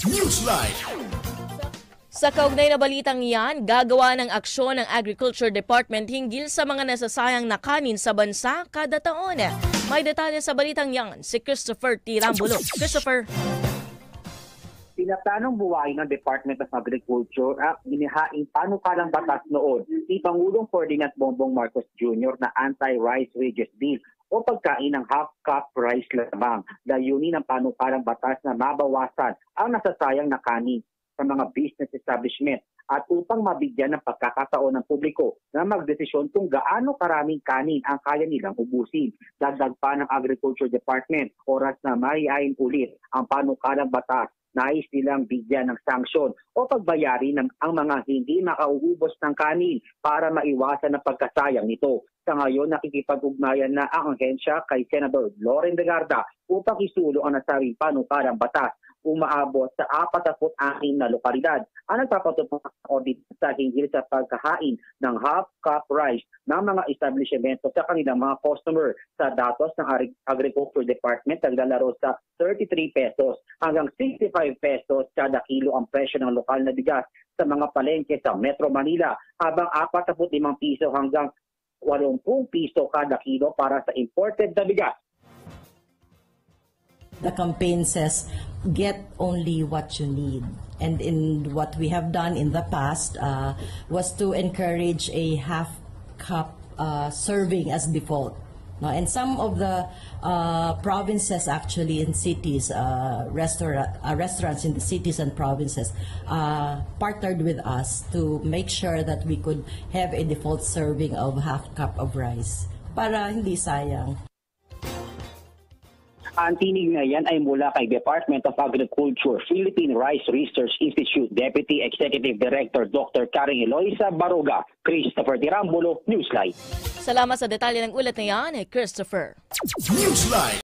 Newsline. Sa kaugnay na balitang yan, gagawa ng aksyon ng Agriculture Department hinggil sa mga nasasayang na kanin sa bansa kada taon. May detalye sa balitang yan si Christopher Tirambulo. Christopher. Tinatanong buhay ng Department of Agriculture at inihaing panukalang batas noon ni Pangulong Ferdinand Bongbong Marcos Jr. na Anti-Rice Wages Bill o pagkain ng half-cup rice lamang. Layunin ng panukalang batas na mabawasan ang nasasayang na kanin sa mga business establishment at upang mabigyan ng pagkakataon ng publiko na magdesisyon kung gaano karaming kanin ang kaya nilang ubusin. Dagdag pa ng Agriculture Department, oras na maiain ulit ang panukalang batas, nais nilang bigyan ng sanksyon o pagbayarin ng ang mga hindi makauubos ng kanin para maiwasan ang pagkasayang nito. Sa ngayon, nakikipag-ugnayan na ang ahensya kay Senador Loren Legarda upang isulong ang nasabing panukalang batas. Umaabot sa 46 na lokalidad ang nagpapatupad ng audit sa hinggil sa pagkahain ng half-cup rice ng mga establishmento sa kanilang mga customer. Sa datos ng Agriculture Department, naglalaro sa 33 pesos hanggang 65 pesos kada kilo ang presyo ng lokal na bigas sa mga palengke sa Metro Manila, habang 45 piso hanggang 80 piso kada kilo para sa imported na bigas. The campaign says, get only what you need. And in what we have done in the past was to encourage a half-cup serving as default. No, and some of the provinces actually in cities, restaurants in the cities and provinces partnered with us to make sure that we could have a default serving of half-cup of rice para hindi sayang. Ang tinig na yan ay mula kay Department of Agriculture, Philippine Rice Research Institute Deputy Executive Director Dr. Karen Eloisa Baroga. Christopher Tirambulo, Newsline. Salamat sa detalye ng ulat na yan, Christopher. Newsline.